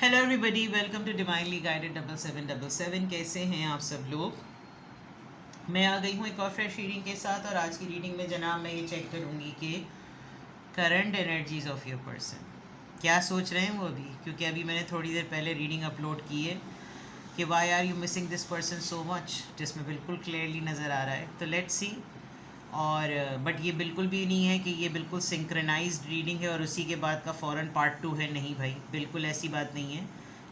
Hello everybody, welcome to divinely guided 7777। कैसे हैं आप सब लोग। मैं आ गई हूँ एक और फ्रेश रीडिंग के साथ। और आज की रीडिंग में जनाब मैं ये चेक करूँगी कि current energies of your person क्या सोच रहे हैं वो भी, क्योंकि अभी मैंने थोड़ी देर पहले रीडिंग अपलोड की है कि why are you missing this person so much, जिसमें बिल्कुल क्लियरली नज़र आ रहा है। तो लेट्स सी। और बट ये बिल्कुल भी नहीं है कि ये बिल्कुल सिंक्रनाइज्ड रीडिंग है और उसी के बाद का फ़ौरन पार्ट 2 है। नहीं भाई, बिल्कुल ऐसी बात नहीं है।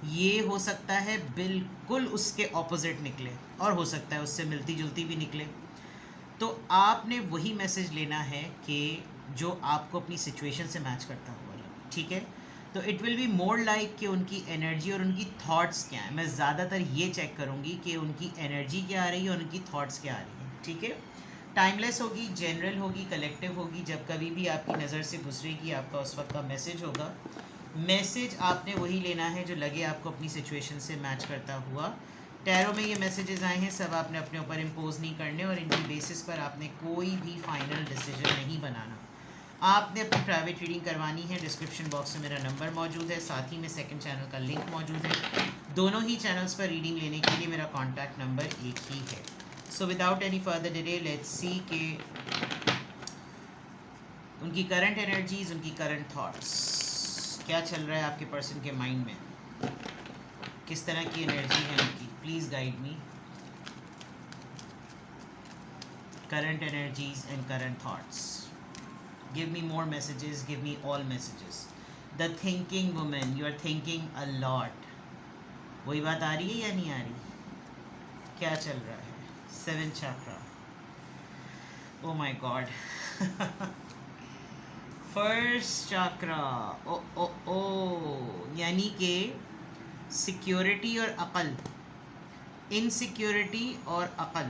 ये हो सकता है बिल्कुल उसके ऑपोजिट निकले, और हो सकता है उससे मिलती जुलती भी निकले। तो आपने वही मैसेज लेना है कि जो आपको अपनी सिचुएशन से मैच करता हुआ लगे, ठीक है। तो it will be more like कि उनकी एनर्जी और उनकी थॉट्स क्या हैं। मैं ज़्यादातर ये चेक करूँगी कि उनकी एनर्जी क्या आ रही है और उनकी थॉट्स क्या आ रही हैं, ठीक है। टाइमलेस होगी, जनरल होगी, कलेक्टिव होगी। जब कभी भी आपकी नज़र से गुजरेगी आपका उस वक्त का मैसेज होगा। मैसेज आपने वही लेना है जो लगे आपको अपनी सिचुएशन से मैच करता हुआ। टैरो में ये मैसेजेस आए हैं, सब आपने अपने ऊपर इम्पोज नहीं करने और इनकी बेसिस पर आपने कोई भी फाइनल डिसीजन नहीं बनाना। आपने अपनी प्राइवेट रीडिंग करवानी है। डिस्क्रिप्शन बॉक्स में मेरा नंबर मौजूद है, साथ ही में सेकंड चैनल का लिंक मौजूद है। दोनों ही चैनल्स पर रीडिंग लेने के लिए मेरा कॉन्टैक्ट नंबर एक ही है। So without any further delay let's see के उनकी करंट एनर्जीज, उनकी करंट थॉट्स, क्या चल रहा है आपके पर्सन के माइंड में, किस तरह की एनर्जी है उनकी। Please guide me. Current energies and current thoughts, give me more messages, give me all messages. The thinking women, you are thinking a lot. वही बात आ रही है या नहीं आ रही? क्या चल रहा है? 7 चक्रा, ओ माय गॉड। फर्स्ट चक्रा, ओ ओ ओ, यानी कि सिक्योरिटी और अकल, इनसिक्योरिटी और अकल।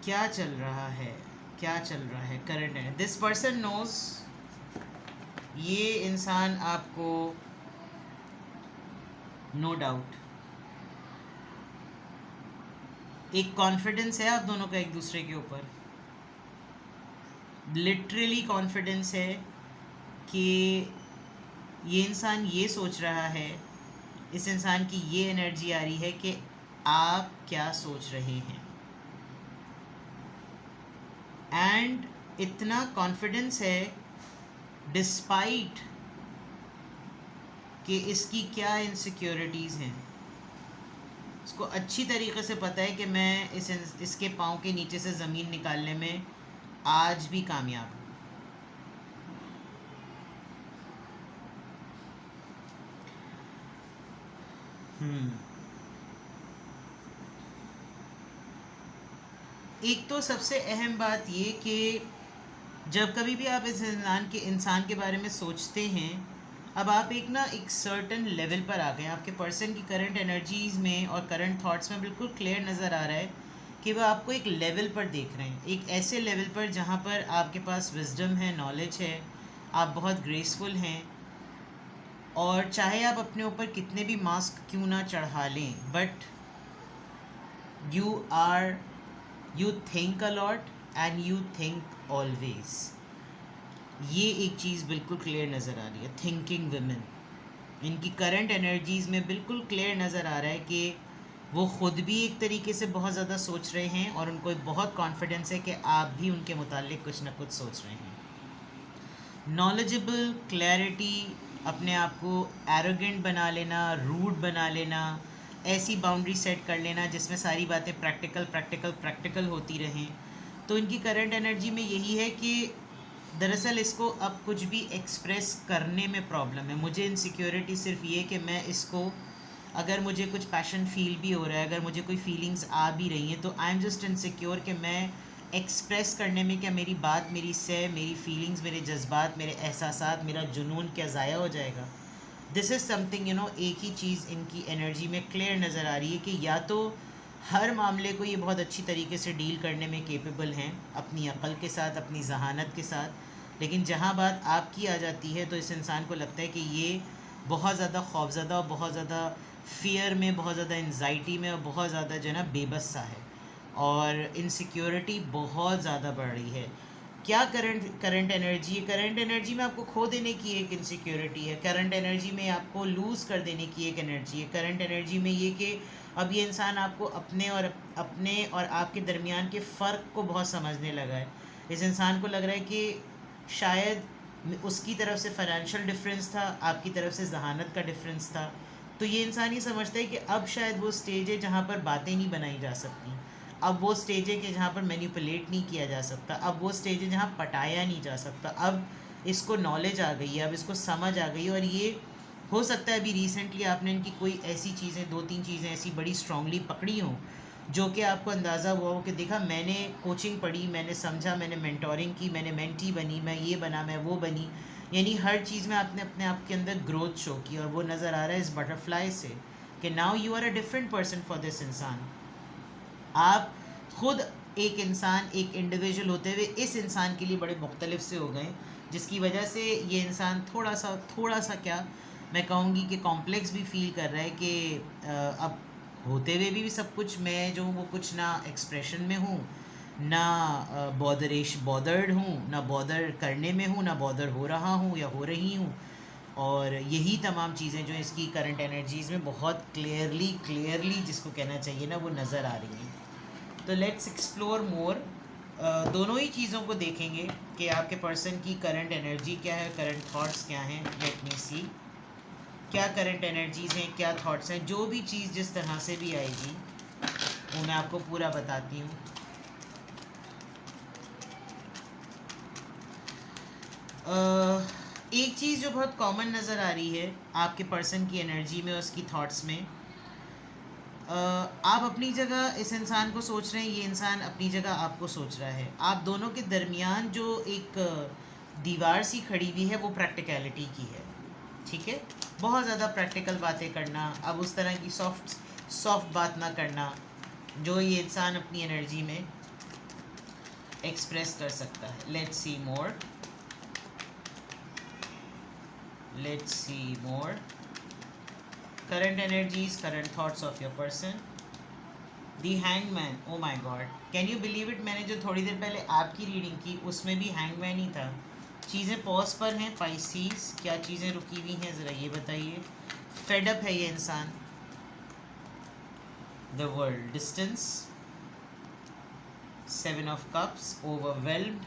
क्या चल रहा है, क्या चल रहा है करंट है। दिस पर्सन नोज, ये इंसान आपको नो डाउट, एक कॉन्फिडेंस है आप दोनों का एक दूसरे के ऊपर। लिटरली कॉन्फिडेंस है कि ये इंसान ये सोच रहा है, इस इंसान की ये एनर्जी आ रही है कि आप क्या सोच रहे हैं। एंड इतना कॉन्फिडेंस है डिस्पाइट कि इसकी क्या इनसिक्योरिटीज़ हैं। उसको अच्छी तरीके से पता है कि मैं इसके पाँव के नीचे से ज़मीन निकालने में आज भी कामयाब हूँ। एक तो सबसे अहम बात ये कि जब कभी भी आप इस इंसान के बारे में सोचते हैं, अब आप एक सर्टन लेवल पर आ गए। आपके पर्सन की करंट एनर्जीज़ में और करंट थॉट्स में बिल्कुल क्लियर नज़र आ रहा है कि वह आपको एक लेवल पर देख रहे हैं, एक ऐसे लेवल पर जहाँ पर आपके पास विजडम है, नॉलेज है, आप बहुत ग्रेसफुल हैं। और चाहे आप अपने ऊपर कितने भी मास्क क्यों ना चढ़ा लें, but you think a lot and you think always. ये एक चीज़ बिल्कुल क्लियर नज़र आ रही है। थिंकिंग वुमेन, इनकी करंट एनर्जीज़ में बिल्कुल क्लियर नज़र आ रहा है कि वो ख़ुद भी एक तरीके से बहुत ज़्यादा सोच रहे हैं और उनको एक बहुत कॉन्फिडेंस है कि आप भी उनके मुतालिक कुछ ना कुछ सोच रहे हैं। नॉलेजेबल, क्लैरिटी, अपने आप को एरोगेंट बना लेना, रूड बना लेना, ऐसी बाउंड्री सेट कर लेना जिसमें सारी बातें प्रैक्टिकल प्रैक्टिकल प्रैक्टिकल होती रहें। तो इनकी करंट एनर्जी में यही है कि दरअसल इसको अब कुछ भी एक्सप्रेस करने में प्रॉब्लम है। मुझे इनसिक्योरिटी सिर्फ ये कि मैं इसको, अगर मुझे कुछ पैशन फील भी हो रहा है, अगर मुझे कोई फीलिंग्स आ भी रही हैं, तो आई एम जस्ट इनसिक्योर कि मैं एक्सप्रेस करने में क्या मेरी बात, मेरी सह, मेरी फीलिंग्स, मेरे जज्बात, मेरे एहसासात, मेरा जुनून क्या ज़ाया हो जाएगा। दिस इज़ समथिंग एक ही चीज़ इनकी एनर्जी में क्लियर नज़र आ रही है कि या तो हर मामले को ये बहुत अच्छी तरीके से डील करने में केपेबल हैं अपनी अक़ल के साथ, अपनी जहानत के साथ, लेकिन जहाँ बात आपकी आ जाती है तो इस इंसान को लगता है कि ये बहुत ज़्यादा खौफज़दा और बहुत ज़्यादा फ़ियर में, बहुत ज़्यादा एनजाइटी में और बहुत ज़्यादा जो है ना बेबस सा है, और इनसिक्योरिटी बहुत ज़्यादा बढ़ रही है। क्या करंट एनर्जी है? करंट एनर्जी में आपको खो देने की एक इनसिक्योरिटी है, करंट एनर्जी में आपको लूज़ कर देने की एक एनर्जी है, करंट एनर्जी में ये कि अब ये इंसान आपको अपने और आपके दरमियान के फ़र्क को बहुत समझने लगा है। इस इंसान को लग रहा है कि शायद उसकी तरफ से फाइनेंशियल डिफरेंस था, आपकी तरफ से जहानत का डिफरेंस था। तो ये इंसान ये समझता है कि अब शायद वो स्टेज है जहाँ पर बातें नहीं बनाई जा सकती, अब वो स्टेज है कि जहाँ पर मैनिपुलेट नहीं किया जा सकता, अब वो स्टेज है जहाँ पटाया नहीं जा सकता। अब इसको नॉलेज आ गई है, अब इसको समझ आ गई है। और ये हो सकता है अभी रिसेंटली आपने इनकी कोई ऐसी चीज़ें, 2-3 चीज़ें ऐसी बड़ी स्ट्रांगली पकड़ी हों जो कि आपको अंदाज़ा हुआ हो कि देखा मैंने कोचिंग पढ़ी, मैंने समझा, मैंने मेंटोरिंग की, मैंने मेंटी बनी, मैं ये बना, मैं वो बनी। यानी हर चीज़ में आपने अपने आप के अंदर ग्रोथ शो की, और वो नज़र आ रहा है इस बटरफ्लाई से कि now you are a different person for this इंसान। आप खुद एक इंसान, एक इंडिविजुअल होते हुए इस इंसान के लिए बड़े मुख्तलिफ से हो गए, जिसकी वजह से ये इंसान थोड़ा सा क्या मैं कहूँगी कि कॉम्प्लेक्स भी फील कर रहा है कि अब होते हुए भी सब कुछ मैं जो हूँ वो कुछ ना एक्सप्रेशन में हूँ, ना बॉदर्ड हूँ, ना बॉदर करने में हूँ, ना बॉदर हो रहा हूँ या हो रही हूँ। और यही तमाम चीज़ें जो इसकी करंट एनर्जीज़ में बहुत क्लियरली जिसको कहना चाहिए ना, वो नज़र आ रही हैं। तो लेट्स एक्सप्लोर मोर। दोनों ही चीज़ों को देखेंगे कि आपके पर्सन की करंट एनर्जी क्या है, करंट थॉट्स क्या हैं। लेट मी सी क्या करंट एनर्जीज़ हैं, क्या थॉट्स हैं। जो भी चीज़ जिस तरह से भी आएगी वो मैं आपको पूरा बताती हूँ। एक चीज़ जो बहुत कॉमन नज़र आ रही है आपके पर्सन की एनर्जी में, उसकी थॉट्स में, आप अपनी जगह इस इंसान को सोच रहे हैं, ये इंसान अपनी जगह आपको सोच रहा है। आप दोनों के दरमियान जो एक दीवार सी खड़ी हुई है वो प्रैक्टिकलिटी की है, ठीक है। बहुत ज़्यादा प्रैक्टिकल बातें करना, अब उस तरह की सॉफ्ट बात ना करना जो ये इंसान अपनी एनर्जी में एक्सप्रेस कर सकता है। Let's see more current energies, current thoughts of your person. The hangman, oh my god, can you believe it, मैंने जो थोड़ी देर पहले आपकी रीडिंग की उसमें भी hangman ही था। चीज़ें पॉज पर हैं पाइसीस, क्या चीज़ें रुकी हुई हैं ज़रा ये बताइए। फेड अप है ये इंसान। The world, distance, 7 of cups, overwhelmed,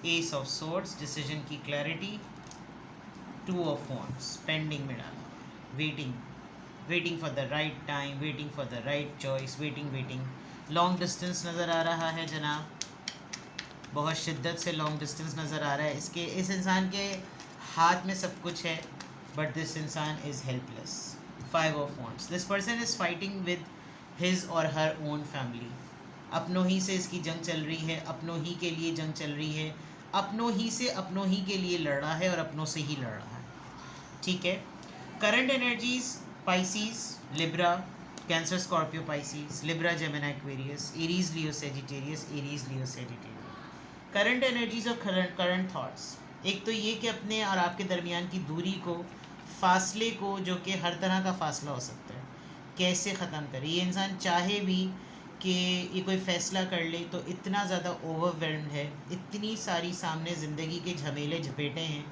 S of swords, decision की क्लैरिटी, 2 ऑफ वॉन्ड्स, पेंडिंग में डाला, waiting for the right time, waiting for the right choice, waiting. Long distance नज़र आ रहा है जनाब, बहुत शिद्दत से लॉन्ग डिस्टेंस नज़र आ रहा है। इस इंसान के हाथ में सब कुछ है बट दिस इंसान is helpless. 5 of wands, this person is fighting with his और हर ओन फैमिली। अपनों ही से इसकी जंग चल रही है, अपनों ही के लिए जंग चल रही है, अपनों ही से अपनों ही के लिए लड़ रहा है और अपनों से ही लड़ रहा है, ठीक है। Current energies, Pisces, Libra, Cancer, Scorpio, Pisces, Libra, Gemini, Aquarius, Aries, Leo, Sagittarius, Aries, Leo, Sagittarius. Current energies और करंट थॉट्स, एक तो ये कि अपने और आपके दरमियान की दूरी को, फासले को, जो कि हर तरह का फासला हो सकता है, कैसे ख़त्म करे। ये इंसान चाहे भी कि ये कोई फ़ैसला कर ले तो इतना ज़्यादा ओवरवेल्म्ड है, इतनी सारी सामने ज़िंदगी के झमेले झपेटे हैं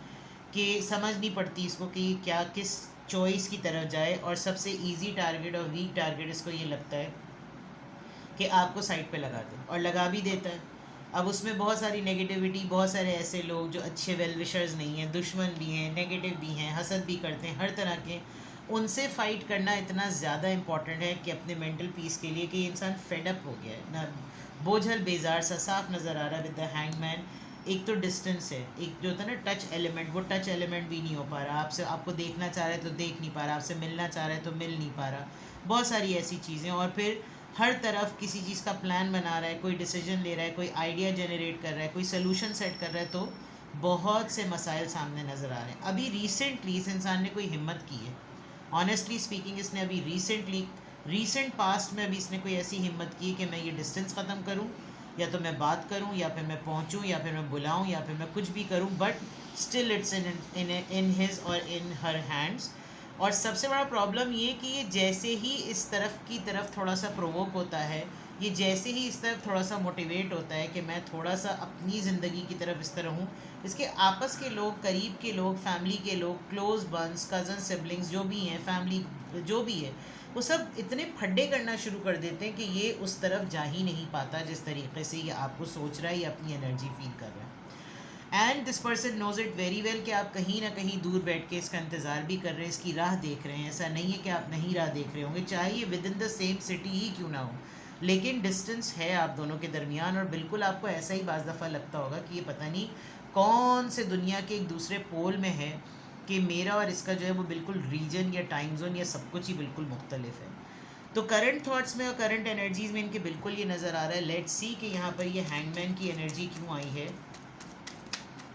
कि समझ नहीं पड़ती इसको कि क्या किस चॉइस की तरफ जाए। और सबसे इजी टारगेट और वीक टारगेट इसको ये लगता है कि आपको साइड पे लगा दे, और लगा भी देता है। अब उसमें बहुत सारी नेगेटिविटी, बहुत सारे ऐसे लोग जो अच्छे वेल विशर्स नहीं हैं, दुश्मन भी हैं, नेगेटिव भी हैं, हसद भी करते हैं, हर तरह के, उनसे फ़ाइट करना इतना ज़्यादा इम्पॉर्टेंट है कि अपने मेंटल पीस के लिए, कि ये इंसान फेडअप हो गया है ना, बोझल बेजार सा साफ नज़र आ रहा है विद द हैंगमैन। एक तो डिस्टेंस है, एक जो होता है ना टच एलिमेंट, वो टच एलिमेंट भी नहीं हो पा रहा आपसे, आपको देखना चाह रहा है तो देख नहीं पा रहा, आपसे मिलना चाह रहा है तो मिल नहीं पा रहा, बहुत सारी ऐसी चीज़ें। और फिर हर तरफ किसी चीज़ का प्लान बना रहा है, कोई डिसीजन ले रहा है, कोई आइडिया जनरेट कर रहा है, कोई सोल्यूशन सेट कर रहा है, तो बहुत से मसाइल सामने नज़र आ रहे हैं। अभी रिसेंटली इस इंसान ने कोई हिम्मत की है, ऑनेस्टली स्पीकिंग, इसने अभी रिसेंट पास्ट में अभी इसने कोई ऐसी हिम्मत की है कि मैं ये डिस्टेंस ख़त्म करूँ, या तो मैं बात करूँ, या फिर मैं पहुँचूँ, या फिर मैं बुलाऊँ, या फिर मैं कुछ भी करूँ, but still it's in his और इन हर हैंड्स। और सबसे बड़ा प्रॉब्लम ये कि ये जैसे ही इस तरफ की तरफ थोड़ा सा प्रोवोक होता है, ये जैसे ही इस तरफ थोड़ा सा मोटिवेट होता है कि मैं थोड़ा सा अपनी ज़िंदगी की तरफ इस तरह हूँ, इसके आपस के लोग, करीब के लोग, फैमिली के लोग, क्लोज बंस, कज़न, सिबलिंग्स जो भी हैं, फैमिली जो भी है, वो सब इतने फड्डे करना शुरू कर देते हैं कि ये उस तरफ जा ही नहीं पाता जिस तरीके से ये आपको सोच रहा है या अपनी एनर्जी फील कर रहा है। And this person knows it very well कि आप कहीं ना कहीं दूर बैठ के इसका इंतज़ार भी कर रहे हैं, इसकी राह देख रहे हैं। ऐसा नहीं है कि आप नहीं राह देख रहे होंगे, चाहे ये within the same city ही क्यों ना हो, लेकिन डिस्टेंस है आप दोनों के दरमियान। और बिल्कुल आपको ऐसा ही बाज़ दफ़ा लगता होगा कि ये पता नहीं कौन से दुनिया के एक दूसरे पोल में है कि मेरा और इसका जो है वो बिल्कुल रीजन या टाइम जोन या सब कुछ ही बिल्कुल मुख्तलिफ है। तो करंट थॉट्स में और करंट एनर्जीज़ में इनके बिल्कुल ये नज़र आ रहा है। लेट्स सी कि यहाँ पर ये हैंगमैन की एनर्जी क्यों आई है।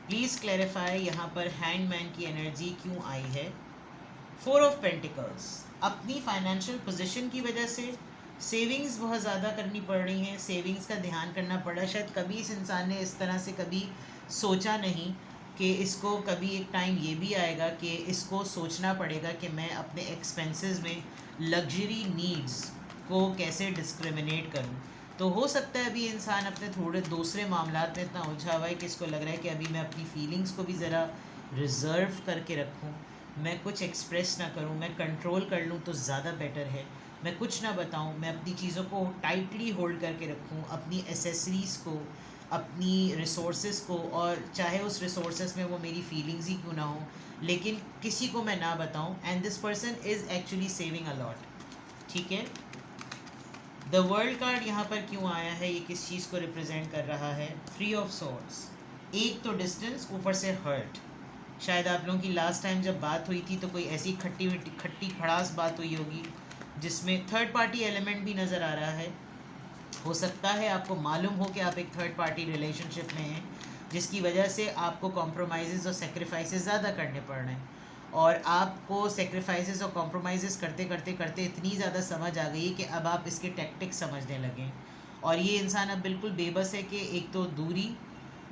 प्लीज़ क्लैरिफाई यहाँ पर हैंगमैन की एनर्जी क्यों आई है। 4 ऑफ पेंटिकल्स, अपनी फाइनेंशियल पोजीशन की वजह से सेविंग्स बहुत ज़्यादा करनी पड़ रही हैं, सेविंग्स का ध्यान करना पड़ रहा है। शायद कभी इस इंसान ने इस तरह से कभी सोचा नहीं कि इसको कभी एक टाइम ये भी आएगा कि इसको सोचना पड़ेगा कि मैं अपने एक्सपेंसेस में लग्जरी नीड्स को कैसे डिस्क्रिमिनेट करूं। तो हो सकता है अभी इंसान अपने थोड़े दूसरे मामलात में इतना उलझा हुआ है कि इसको लग रहा है कि अभी मैं अपनी फीलिंग्स को भी ज़रा रिज़र्व करके रखूं, मैं कुछ एक्सप्रेस ना करूं, मैं कंट्रोल कर लूं तो ज़्यादा बेटर है, मैं कुछ ना बताऊं, मैं अपनी चीज़ों को टाइटली होल्ड करके रखूं, अपनी एसेसरीज़ को, अपनी रिसोर्सेज को, और चाहे उस रिसोर्सेज में वो मेरी फीलिंग्स ही क्यों ना हो, लेकिन किसी को मैं ना बताऊं। And this person is actually saving a lot. ठीक है, द वर्ल्ड कार्ड यहाँ पर क्यों आया है, ये किस चीज़ को रिप्रेजेंट कर रहा है। 3 ऑफ सॉर्ड्स, एक तो डिस्टेंस, ऊपर से हर्ट। शायद आप लोगों की लास्ट टाइम जब बात हुई थी तो कोई ऐसी खट्टी खड़ास बात हुई होगी जिसमें थर्ड पार्टी एलिमेंट भी नज़र आ रहा है। हो सकता है आपको मालूम हो कि आप एक थर्ड पार्टी रिलेशनशिप में हैं जिसकी वजह से आपको कॉम्प्रोमाइज़ और सेक्रीफाइसेस ज़्यादा करने पड़ रहे हैं, और आपको सेक्रीफाइसेस और कॉम्प्रोमाइज़ करते करते करते इतनी ज़्यादा समझ आ गई है कि अब आप इसके टैक्टिक्स समझने लगें। और ये इंसान अब बिल्कुल बेबस है कि एक तो दूरी,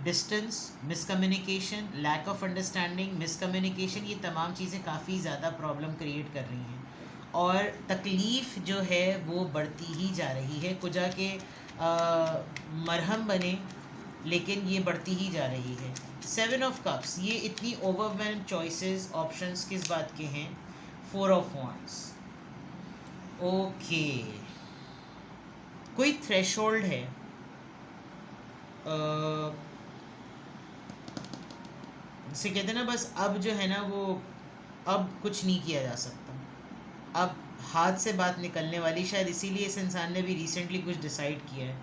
distance, miscommunication, lack of understanding, miscommunication, ये तमाम चीज़ें काफ़ी ज़्यादा प्रॉब्लम क्रिएट कर रही हैं और तकलीफ़ जो है वो बढ़ती ही जा रही है। कुजा के मरहम बने, लेकिन ये बढ़ती ही जा रही है। 7 ऑफ कप्स, ये इतनी ओवरवेल्म चॉइसेस, ऑप्शंस किस बात के हैं। 4 ऑफ वॉन्ड्स, ओके, कोई थ्रेशोल्ड है, से कहते ना बस अब जो है ना वो अब कुछ नहीं किया जा सकता, अब हाथ से बात निकलने वाली। शायद इसीलिए इस इंसान ने भी रिसेंटली कुछ डिसाइड किया है,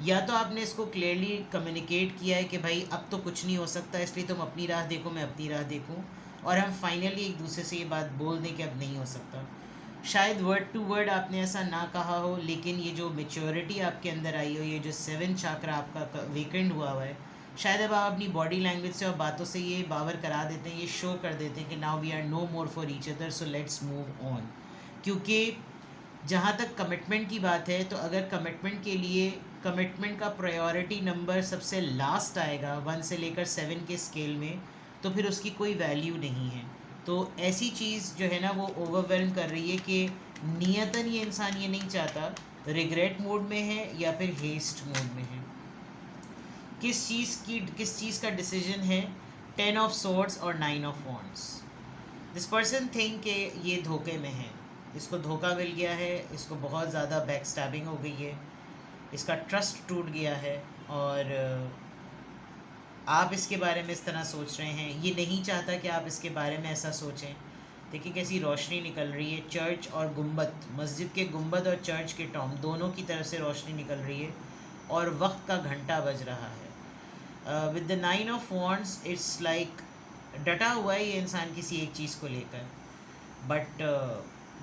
या तो आपने इसको क्लियरली कम्युनिकेट किया है कि भाई अब तो कुछ नहीं हो सकता, इसलिए तुम अपनी राह देखो, मैं अपनी राह देखूं, और हम फाइनली एक दूसरे से ये बात बोल दें कि अब नहीं हो सकता। शायद वर्ड टू वर्ड आपने ऐसा ना कहा हो, लेकिन ये जो मेच्योरिटी आपके अंदर आई हो, ये जो 7 चाक्रा आपका वीकेंड हुआ है, शायद अब आप अपनी बॉडी लैंग्वेज से और बातों से ये बावर करा देते हैं, ये शो कर देते हैं कि now we are no more for each other, so let's move on. क्योंकि जहाँ तक कमिटमेंट की बात है, तो अगर कमिटमेंट के लिए कमिटमेंट का प्रायोरिटी नंबर सबसे लास्ट आएगा 1 से लेकर 7 के स्केल में, तो फिर उसकी कोई वैल्यू नहीं है। तो ऐसी चीज़ जो है ना वो ओवरवेलम कर रही है कि नियतन ये इंसान ये नहीं चाहता, रिग्रेट मोड में है या फिर हेस्ट मोड में है। किस चीज़ का डिसीजन है। 10 ऑफ सोर्ड्स और 9 of wands. This person think कि ये धोखे में है, इसको धोखा मिल गया है, इसको बहुत ज़्यादा बैक स्टैबिंग हो गई है, इसका ट्रस्ट टूट गया है, और आप इसके बारे में इस तरह सोच रहे हैं। ये नहीं चाहता कि आप इसके बारे में ऐसा सोचें। देखिए कैसी रोशनी निकल रही है, चर्च और गुंबद, मस्जिद के गुंबद और चर्च के टॉम दोनों की तरफ से रोशनी निकल रही है, और वक्त का घंटा बज रहा है। With the 9 of wands, it's like डटा हुआ है ये इंसान किसी एक चीज़ को लेकर, बट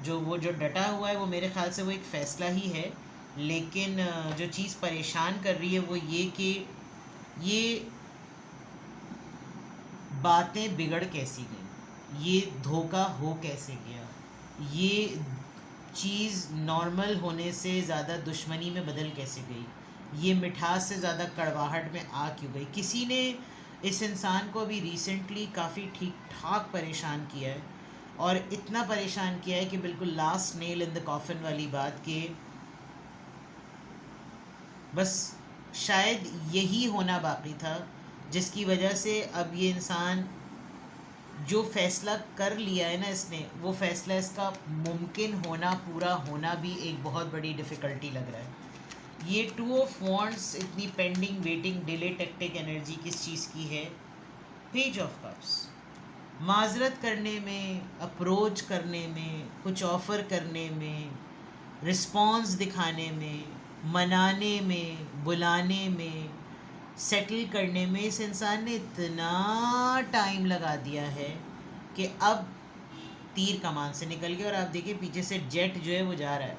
जो डटा हुआ है वो मेरे ख्याल से वो एक फ़ैसला ही है, लेकिन जो चीज़ परेशान कर रही है वो ये कि ये बातें बिगड़ कैसी गई, ये धोखा हो कैसे गया, ये चीज़ नॉर्मल होने से ज़्यादा दुश्मनी में बदल कैसे गई, ये मिठास से ज़्यादा कड़वाहट में आ क्यों गई। किसी ने इस इंसान को अभी रिसेंटली काफ़ी ठीक ठाक परेशान किया है, और इतना परेशान किया है कि बिल्कुल last nail in the coffin वाली बात कि बस शायद यही होना बाकी था, जिसकी वजह से अब ये इंसान जो फैसला कर लिया है ना इसने, वो फैसला इसका मुमकिन होना, पूरा होना भी एक बहुत बड़ी डिफ़िकल्टी लग रहा है। ये टू ऑफ वॉन्ट्स, इतनी pending, waiting, delay, tactic energy किस चीज़ की है? Page of cups. माजरत करने में, अप्रोच करने में, कुछ ऑफ़र करने में, रिस्पॉन्स दिखाने में, मनाने में, बुलाने में, सेटल करने में इस इंसान ने इतना टाइम लगा दिया है कि अब तीर कमान से निकल गया। और आप देखिए पीछे से जेट जो है वो जा रहा है।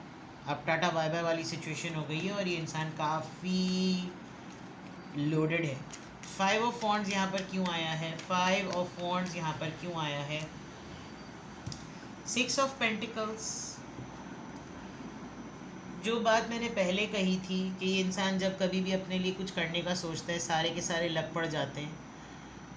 अब टाटा बाय बाय वाली सिचुएशन हो गई है और ये इंसान काफ़ी लोडेड है। 5 ऑफ वॉन्ड्स यहाँ पर क्यों आया है? 5 ऑफ वॉन्ड्स यहाँ पर क्यों आया है? 6 ऑफ पेंटिकल्स। जो बात मैंने पहले कही थी कि ये इंसान जब कभी भी अपने लिए कुछ करने का सोचता है, सारे के सारे लग पड़ जाते हैं।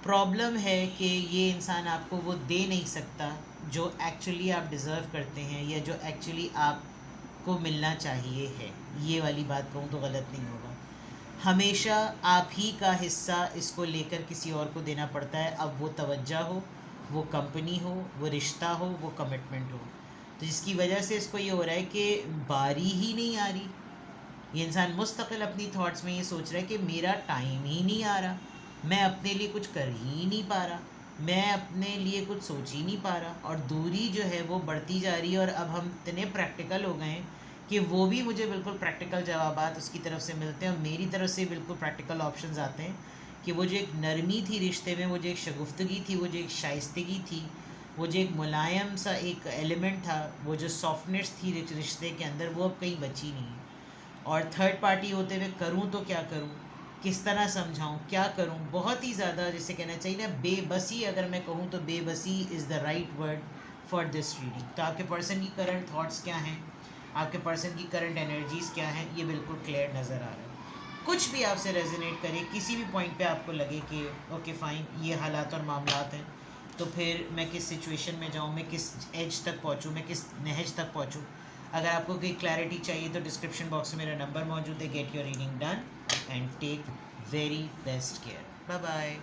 प्रॉब्लम है कि ये इंसान आपको वो दे नहीं सकता जो एक्चुअली आप डिज़र्व करते हैं, या जो एक्चुअली आपको मिलना चाहिए है। ये वाली बात कहूँ तो गलत नहीं होगा। हमेशा आप ही का हिस्सा इसको लेकर किसी और को देना पड़ता है। अब वो तवज्जो हो, वो कंपनी हो, वो रिश्ता हो, वो कमिटमेंट हो। तो जिसकी वजह से इसको ये हो रहा है कि बारी ही नहीं आ रही। ये इंसान मुस्तकिल अपनी थॉट्स में ये सोच रहा है कि मेरा टाइम ही नहीं आ रहा, मैं अपने लिए कुछ कर ही नहीं पा रहा, मैं अपने लिए कुछ सोच ही नहीं पा रहा। और दूरी जो है वो बढ़ती जा रही है। और अब हम इतने प्रैक्टिकल हो गए हैं कि वो भी मुझे बिल्कुल प्रैक्टिकल जवाबात उसकी तरफ से मिलते हैं और मेरी तरफ से बिल्कुल प्रैक्टिकल ऑप्शंस आते हैं कि वो जो एक नरमी थी रिश्ते में, वो जो एक शगुफ्तगी थी, वो जो एक शाइस्तगी थी, वो जो एक मुलायम सा एक एलिमेंट था, वो जो सॉफ्टनेस थी रिश्ते के अंदर, वो अब कहीं बची नहीं है। और थर्ड पार्टी होते हुए करूँ तो क्या करूँ, किस तरह समझाऊँ, क्या करूँ, बहुत ही ज़्यादा जिसे कहना चाहिए ना बेबसी, अगर मैं कहूँ तो बेबसी is the right word for this reading. तो आपके पर्सन की करंट थॉट्स क्या हैं, आपके पर्सन की करंट एनर्जीज़ क्या हैं, ये बिल्कुल क्लियर नज़र आ रहा है। कुछ भी आपसे रेजोनेट करे, किसी भी पॉइंट पे आपको लगे कि ओके फ़ाइन, ये हालात और मामलात हैं, तो फिर मैं किस सिचुएशन में जाऊँ, मैं किस एज तक पहुँचूँ, मैं किस नहज तक पहुँचूँ। अगर आपको कोई क्लैरिटी चाहिए तो डिस्क्रिप्शन बॉक्स में मेरा नंबर मौजूद है। Get your reading done and take very best care. Bye bye.